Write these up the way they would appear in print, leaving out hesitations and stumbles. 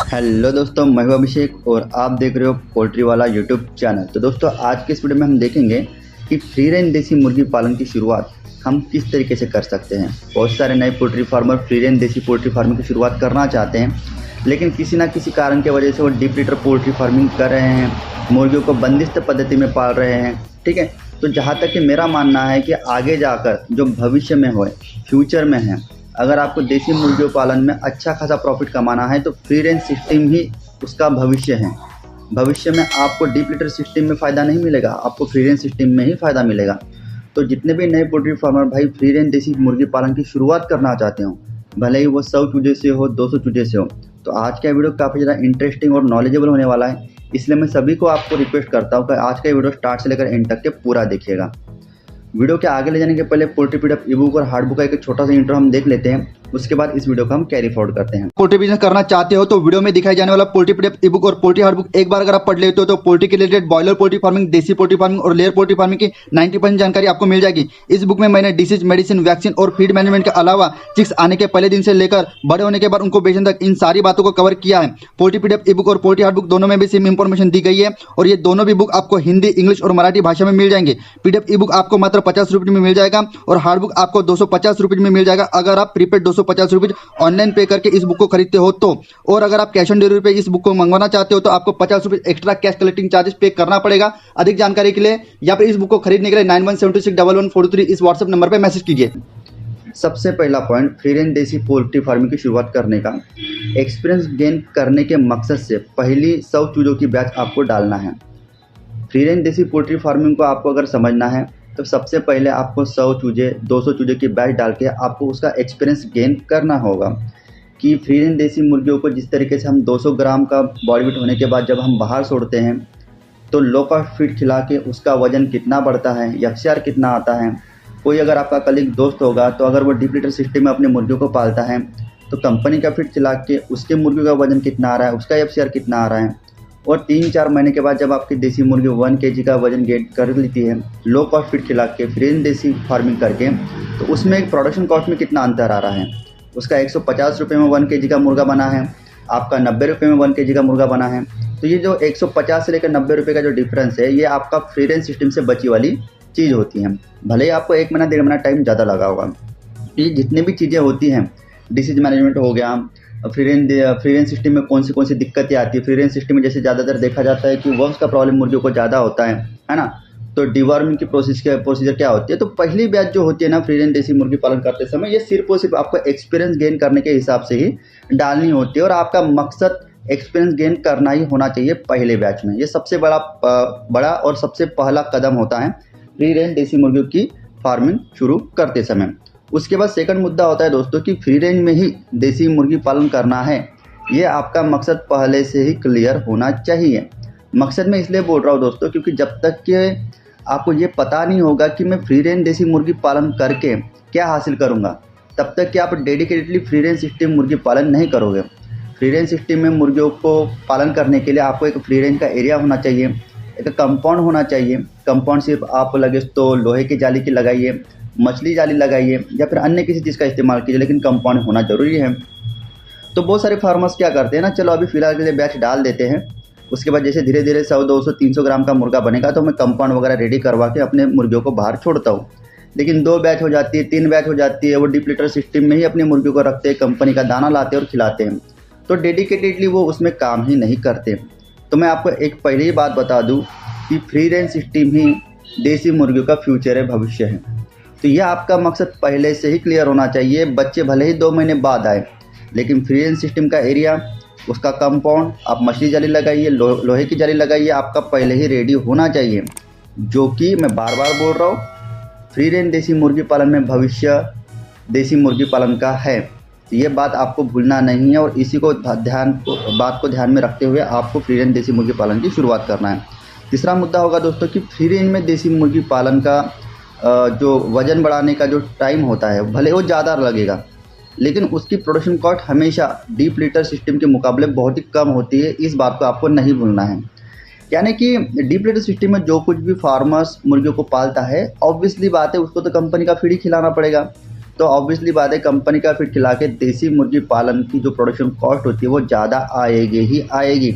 Hello दोस्तों, मैं हूं अभिषेक और आप देख रहे हो पोल्ट्री वाला यूट्यूब चैनल। तो दोस्तों, आज के इस वीडियो में हम देखेंगे कि फ्री रेंज देसी मुर्गी पालन की शुरुआत हम किस तरीके से कर सकते हैं। बहुत सारे नए पोल्ट्री फार्मर फ्री रेंज देसी पोल्ट्री फार्मिंग की शुरुआत करना चाहते हैं, लेकिन किसी ना किसी कारण की वजह से वो डीप लीटर पोल्ट्री फार्मिंग कर रहे हैं, मुर्गियों को बंदिस्त पद्धति में पाल रहे हैं। ठीक है, तो जहाँ तक कि मेरा मानना है कि आगे जाकर जो भविष्य में हो, फ्यूचर में है, अगर आपको देसी मुर्गियों पालन में अच्छा खासा प्रॉफिट कमाना है तो फ्री रेंज सिस्टम ही उसका भविष्य है। भविष्य में आपको डीप लीटर सिस्टम में फ़ायदा नहीं मिलेगा, आपको फ्री रेंज सिस्टम में ही फ़ायदा मिलेगा। तो जितने भी नए पोल्ट्री फार्मर भाई फ्री रेंज देसी मुर्गी पालन की शुरुआत करना चाहते हो, भले ही वो 100 चूजे से हो, 200 चूजे से हो, तो आज का वीडियो काफ़ी ज़्यादा इंटरेस्टिंग और नॉलेजेबल होने वाला है। इसलिए मैं सभी को आपको रिक्वेस्ट करता हूँ कि आज का वीडियो स्टार्ट से लेकर एंड तक के पूरा देखिएगा। वीडियो के आगे ले जाने के पहले पोल्ट्री पीडीएफ ई-बुक और हार्ड बुक का एक छोटा सा इंट्रो हम देख लेते हैं, उसके बाद इस वीडियो को हम कैरी फॉरवर्ड करते हैं। पोल्ट्री बिजनेस करना चाहते हो तो वीडियो में दिखाई जाने वाला पोल्ट्री पीडीएफ ई-बुक और पोल्ट्री हार्ड बुक एक बार अगर आप पढ़ लेते हो तो पोल्ट्री के रिलेटेड बॉयलर पोल्ट्री फार्मिंग, देसी पोल्ट्री फार्मिंग और लेयर पोल्ट्री फार्मिंग की 90% जानकारी आपको मिल जाएगी। इस बुक में मैंने डिसीज, मेडिसिन, वैक्सीन और फीड मैनेजमेंट के अलावा चिक्स आने के पहले दिन से लेकर बड़े होने के बाद उनको बेचने तक इन सारी बातों को कवर किया है। पोल्ट्री पीडीएफ ई-बुक और पोल्ट्री हार्ड बुक दोनों में भी सेम इंफॉर्मेशन दी गई है और ये दोनों भी बुक आपको हिंदी, इंग्लिश और मराठी भाषा में मिल जाएंगे। पीडीएफ ई-बुक आपको मात्र 50 रुपये में मिल जाएगा और हार्ड बुक आपको 250 रुपये में मिल जाएगा अगर आप प्रीपेड 250 रुपये ऑनलाइन पे करके इस बुक को खरीदते हो तो। और अगर आप कैश ऑन डिलीवरी पे इस बुक को मंगवाना चाहते हो तो आपको 50 रुपये एक्स्ट्रा कैश कलेक्टिंग चार्जेस पे करना पड़ेगा। अधिक जानकारी के लिए या फिर इस बुक को खरीदने के लिए 91761143 इस व्हाट्सएप नंबर पर मैसेज कीजिए। सबसे पहला पॉइंट, फ्री रेंज देसी पोल्ट्री फार्मिंग की शुरुआत करने का एक्सपीरियंस गेन करने के मकसद से पहली 100 चूजों की बैच आपको डालना है। फ्री रेंज देसी पोल्ट्री फार्मिंग को आपको अगर समझना है तो सबसे पहले आपको 100 चूजे, 200 चूजे की बैच डाल के आपको उसका एक्सपीरियंस गेन करना होगा कि फ्री रेंज देसी मुर्गियों को जिस तरीके से हम 200 ग्राम का बॉडी वेट होने के बाद जब हम बाहर छोड़ते हैं तो लो कॉस्ट फीड खिला के उसका वजन कितना बढ़ता है, एफसीआर कितना आता है। कोई अगर आपका कलीग दोस्त होगा तो अगर वो डीप लीटर सिस्टम में अपने मुर्गियों को पालता है तो कंपनी का फीड खिला के उसके मुर्गियों का वजन कितना आ रहा है, उसका एफसीआर कितना आ रहा है। और 3-4 महीने के बाद जब आपकी देसी मुर्गी 1 kg का वजन गेन कर लेती है लो कॉस्ट फीड खिला के फ्री रेंज देसी फार्मिंग करके, तो उसमें एक प्रोडक्शन कॉस्ट में कितना अंतर आ रहा है। उसका 150 रुपये में 1 kg का मुर्गा बना है, आपका 90 रुपये में 1 kg का मुर्गा बना है। तो ये जो 150 से लेकर 90 रुपये का जो डिफरेंस है, ये आपका फ्री रेंज सिस्टम से बची वाली चीज़ होती है। भले ही आपको 1 महीना 1.5 महीना टाइम ज़्यादा लगा होगा। ये जितनी भी चीज़ें होती हैं, डिसीज मैनेजमेंट हो गया, फ्री रेंज सिस्टम में कौन सी दिक्कतें आती है। फ्री रेंज सिस्टम में जैसे ज़्यादातर देखा जाता है कि वर्म्स का प्रॉब्लम मुर्गियों को ज़्यादा होता है ना। तो डिवॉर्मिंग की प्रोसीजर क्या होती है। तो पहली बैच जो होती है ना फ्री रेंज देसी मुर्गी पालन करते समय, ये सिर्फ और सिर्फ आपको एक्सपीरियंस गेन करने के हिसाब से ही डालनी होती है और आपका मकसद एक्सपीरियंस गेन करना ही होना चाहिए पहले बैच में। ये सबसे बड़ा और सबसे पहला कदम होता है फ्री रेंज देसी मुर्गियों की फार्मिंग शुरू करते समय। उसके बाद सेकंड मुद्दा होता है दोस्तों कि फ्री रेंज में ही देसी मुर्गी पालन करना है। ये आपका मकसद पहले से ही क्लियर होना चाहिए। मकसद मैं इसलिए बोल रहा हूँ दोस्तों क्योंकि जब तक कि आपको ये पता नहीं होगा कि मैं फ्री रेंज देसी मुर्गी पालन करके क्या हासिल करूँगा, तब तक कि आप डेडिकेटेडली फ्री रेंज सिस्टम मुर्गी पालन नहीं करोगे। फ्री रेंज सिस्टम में मुर्गियों को पालन करने के लिए आपको एक फ्री रेंज का एरिया होना चाहिए, एक कंपाउंड होना चाहिए। कंपाउंड सिर्फ आप लगे तो लोहे की जाली की लगाइए, मछली जाली लगाइए या फिर अन्य किसी चीज़ का इस्तेमाल कीजिए, लेकिन कंपाउंड होना ज़रूरी है। तो बहुत सारे फार्मर्स क्या करते हैं ना, चलो अभी फ़िलहाल के लिए बैच डाल देते हैं, उसके बाद जैसे धीरे धीरे 100, 200, 300 ग्राम का मुर्गा बनेगा तो मैं कंपाउंड वगैरह रेडी करवा के अपने मुर्गियों को बाहर छोड़ता हूँ। लेकिन 2 बैच हो जाती है, 3 बैच हो जाती है, वो डीप लीटर सिस्टम में ही अपने मुर्गियों को रखते हैं, कंपनी का दाना लाते हैं और खिलाते हैं। तो डेडिकेटेडली वो उसमें काम ही नहीं करते। तो मैं आपको एक पहले ही बात बता दूँ कि फ्री रेंज सिस्टम ही देसी मुर्गियों का फ्यूचर है, भविष्य है। तो यह आपका मकसद पहले से ही क्लियर होना चाहिए। बच्चे भले ही 2 महीने बाद आए, लेकिन फ्री रेंज सिस्टम का एरिया, उसका कंपाउंड, आप मछली जाली लगाइए, लोहे की जाली लगाइए, आपका पहले ही रेडी होना चाहिए। जो कि मैं बार बार बोल रहा हूँ, फ्री रेंज देसी मुर्गी पालन में भविष्य देसी मुर्गी पालन का है। तो ये बात आपको भूलना नहीं है और इसी को बात को ध्यान में रखते हुए आपको फ्री रेंज देसी मुर्गी पालन की शुरुआत करना है। तीसरा मुद्दा होगा दोस्तों कि फ्री रेंज में देसी मुर्गी पालन का जो वज़न बढ़ाने का जो टाइम होता है, भले वो ज़्यादा लगेगा, लेकिन उसकी प्रोडक्शन कॉस्ट हमेशा डीप लीटर सिस्टम के मुकाबले बहुत ही कम होती है। इस बात को आपको नहीं भूलना है। यानी कि डीप लीटर सिस्टम में जो कुछ भी फार्मर्स मुर्गियों को पालता है, ऑब्वियसली बात है उसको तो कंपनी का फीड ही खिलाना पड़ेगा। तो ऑब्वियसली बात है कंपनी का फीड खिला के देसी मुर्गी पालन की जो प्रोडक्शन कॉस्ट होती है वो ज़्यादा आएगी ही आएगी।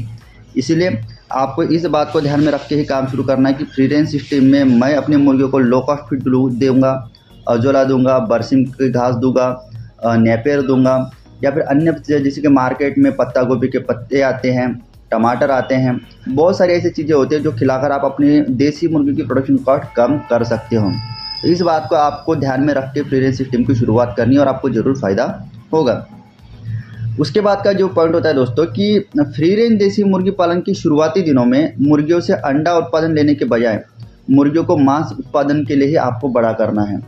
इसीलिए आपको इस बात को ध्यान में रख के ही काम शुरू करना है कि फ्री रेंज सिस्टम में मैं अपने मुर्गियों को लो कॉस्ट फीड दूंगा, अजोला दूंगा, बरसिम की घास दूंगा, नेपियर दूंगा, या फिर अन्य जैसे कि मार्केट में पत्ता गोभी के पत्ते आते हैं, टमाटर आते हैं, बहुत सारी ऐसी चीज़ें होती हैं जो खिलाकर आप अपनी देसी मुर्गी की प्रोडक्शन कॉस्ट कम कर सकते हो। तो इस बात को आपको ध्यान में रख के फ्री रेंज सिस्टम की शुरुआत करनी है और आपको ज़रूर फ़ायदा होगा। उसके बाद का जो पॉइंट होता है दोस्तों कि फ्री रेंज देसी मुर्गी पालन की शुरुआती दिनों में मुर्गियों से अंडा उत्पादन लेने के बजाय मुर्गियों को मांस उत्पादन के लिए ही आपको बड़ा करना है।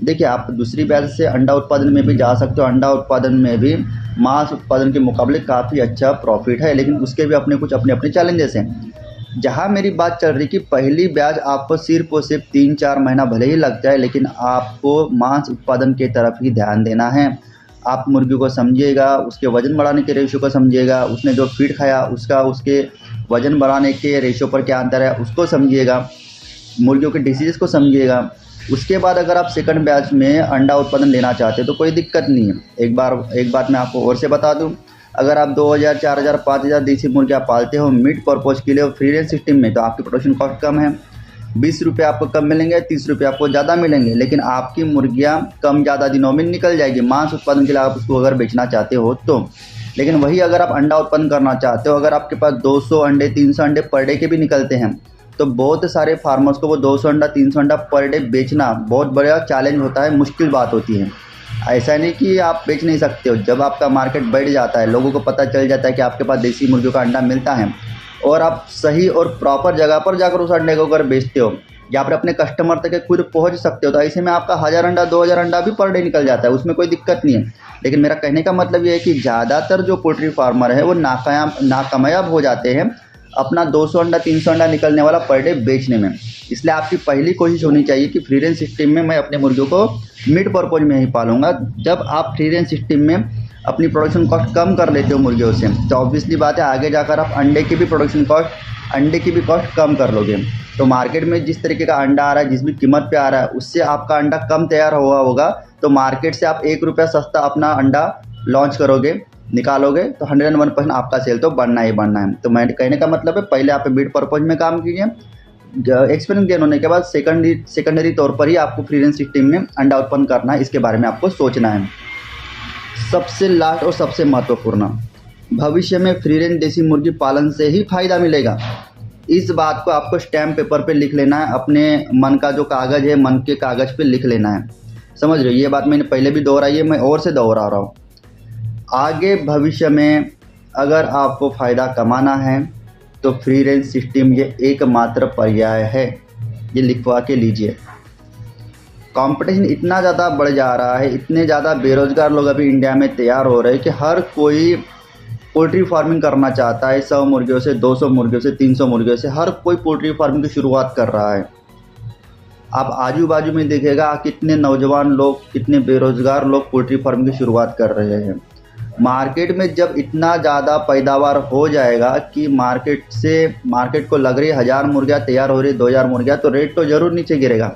देखिए, आप दूसरी बैच से अंडा उत्पादन में भी जा सकते हो। अंडा उत्पादन में भी मांस उत्पादन के मुकाबले काफ़ी अच्छा प्रॉफिट है, लेकिन उसके भी अपने अपने चैलेंजेस हैं। जहाँ मेरी बात चल रही कि पहली ब्याज आपको सिर्फ और सिर्फ 3-4 महीना भले ही लग जाए, लेकिन आपको मांस उत्पादन की तरफ ही ध्यान देना है। आप मुर्गी को समझिएगा, उसके वज़न बढ़ाने के रेशो को समझिएगा, उसने जो फीड खाया उसके वज़न बढ़ाने के रेशो पर क्या अंतर है उसको समझिएगा, मुर्गियों के डिसीज़ को समझिएगा। उसके बाद अगर आप सेकंड बैच में अंडा उत्पादन लेना चाहते हो तो कोई दिक्कत नहीं है। एक बात मैं आपको और से बता दूं, अगर आप 2000, 4000, 5000 देसी मुर्गियाँ पालते हो मीट पर्पज़ के लिए और फ्री रेंज सिस्टम में, तो आपकी प्रोडक्शन कॉस्ट कम है। 20 रुपये आपको कम मिलेंगे, 30 रुपये आपको ज़्यादा मिलेंगे, लेकिन आपकी मुर्गियाँ कम ज़्यादा दिनों में निकल जाएगी मांस उत्पादन के लिए आप उसको अगर बेचना चाहते हो तो। लेकिन वही अगर आप अंडा उत्पन्न करना चाहते हो, अगर आपके पास 200 अंडे 300 अंडे पर डे के भी निकलते हैं, तो बहुत सारे फार्मर्स को वो 200 अंडा 300 अंडा पर डे बेचना बहुत बड़ा चैलेंज होता है, मुश्किल बात होती है। ऐसा नहीं कि आप बेच नहीं सकते हो। जब आपका मार्केट बढ़ जाता है, लोगों को पता चल जाता है कि आपके पास देसी मुर्गियों का अंडा मिलता है और आप सही और प्रॉपर जगह पर जाकर उस अंडे को अगर बेचते हो या फिर अपने कस्टमर तक खुद पहुंच सकते हो, तो ऐसे में आपका 1000 अंडा 2000 अंडा भी पर डे निकल जाता है, उसमें कोई दिक्कत नहीं है। लेकिन मेरा कहने का मतलब ये है कि ज़्यादातर जो पोल्ट्री फार्मर है वो नाकामयाब हो जाते हैं अपना 200 अंडा 300 अंडा निकलने वाला पर डे बेचने में। इसलिए आपकी पहली कोशिश होनी चाहिए कि फ्री रेंज सिस्टम में मैं अपने मुर्गियों को मीट पर्पज़ में ही पालूंगा। जब आप फ्री रेंज सिस्टम में अपनी प्रोडक्शन कॉस्ट कम कर लेते हो मुर्गियों से, तो ऑब्वियसली बात है आगे जाकर आप अंडे की भी कॉस्ट कम कर लोगे। तो मार्केट में जिस तरीके का अंडा आ रहा है, जिस भी कीमत पे आ रहा है, उससे आपका अंडा कम तैयार हुआ होगा, तो मार्केट से आप 1 रुपया सस्ता अपना अंडा लॉन्च करोगे, निकालोगे, तो 101% आपका सेल तो बढ़ना ही बढ़ना है। तो मैं कहने का मतलब है पहले आप मीट पर्पज़ में काम कीजिए, एक्सपीरियंस गेन होने के बाद सेकेंडरी तौर पर ही आपको फ्री रेंज सिस्टम में अंडा उत्पन्न करना है, इसके बारे में आपको सोचना है। सबसे लास्ट और सबसे महत्वपूर्ण, भविष्य में फ्री रेंज देसी मुर्गी पालन से ही फायदा मिलेगा। इस बात को आपको स्टैम्प पेपर पे लिख लेना है, अपने मन का जो कागज़ है मन के कागज़ पे लिख लेना है। समझ रहे हो, ये बात मैंने पहले भी दोहराई है, मैं और से दोहरा रहा हूँ। आगे भविष्य में अगर आपको फ़ायदा कमाना है तो फ्री रेंज सिस्टम ये एकमात्र पर्याय है, ये लिखवा के लीजिए। कंपटीशन इतना ज़्यादा बढ़ जा रहा है, इतने ज़्यादा बेरोज़गार लोग अभी इंडिया में तैयार हो रहे हैं कि हर कोई पोल्ट्री फार्मिंग करना चाहता है। 100 मुर्गियों से, 200 मुर्गियों से, 300 मुर्गियों से हर कोई पोल्ट्री फार्मिंग की शुरुआत कर रहा है। आप आजू बाजू में देखिएगा कितने नौजवान लोग, कितने बेरोज़गार लोग पोल्ट्री फार्मिंग की शुरुआत कर रहे हैं। मार्केट में जब इतना ज़्यादा पैदावार हो जाएगा कि मार्केट को लग रही है 1000 मुर्गियाँ तैयार हो रही है, 2000 मुर्गियाँ, तो रेट तो ज़रूर नीचे गिरेगा।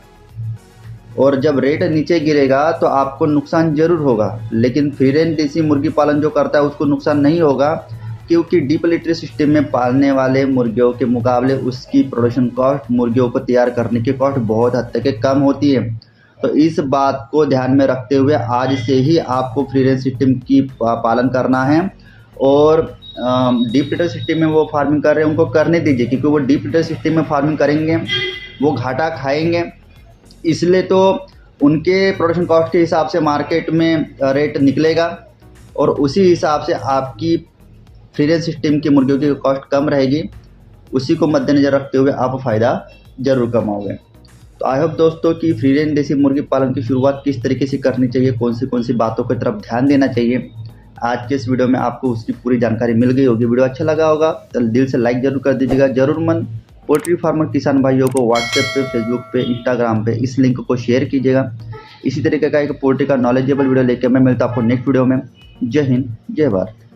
और जब रेट नीचे गिरेगा तो आपको नुकसान ज़रूर होगा, लेकिन फ्री रेंज देसी मुर्गी पालन जो करता है उसको नुकसान नहीं होगा, क्योंकि डीप लिटरी सिस्टम में पालने वाले मुर्गियों के मुकाबले उसकी प्रोडक्शन कॉस्ट, मुर्गियों को तैयार करने की कॉस्ट बहुत हद तक कम होती है। तो इस बात को ध्यान में रखते हुए आज से ही आपको फ्री रेंज सिस्टम की पालन करना है। और डीप लिटरी सिस्टम में वो फार्मिंग कर रहे हैं उनको करने दीजिए, क्योंकि वो डीप लिटरी सिस्टम में फार्मिंग करेंगे वो घाटा खाएंगे, इसलिए तो उनके प्रोडक्शन कॉस्ट के हिसाब से मार्केट में रेट निकलेगा और उसी हिसाब से आपकी फ्री रेंज सिस्टम की मुर्गियों की कॉस्ट कम रहेगी। उसी को मद्देनज़र रखते हुए आप फ़ायदा ज़रूर कमाओगे। तो आई होप दोस्तों कि फ्री रेंज देसी मुर्गी पालन की शुरुआत किस तरीके से करनी चाहिए, कौन सी बातों की तरफ ध्यान देना चाहिए, आज के इस वीडियो में आपको उसकी पूरी जानकारी मिल गई होगी। वीडियो अच्छा लगा होगा तो दिल से लाइक ज़रूर कर दीजिएगा। ज़रूरतमंद पोल्ट्री फार्मर किसान भाइयों को व्हाट्सएप पे, फेसबुक पे, इंस्टाग्राम पे इस लिंक को शेयर कीजिएगा। इसी तरीके का एक पोल्ट्री का नॉलेजेबल वीडियो लेकर मैं मिलता हूँ आपको नेक्स्ट वीडियो में। जय हिंद, जय भारत।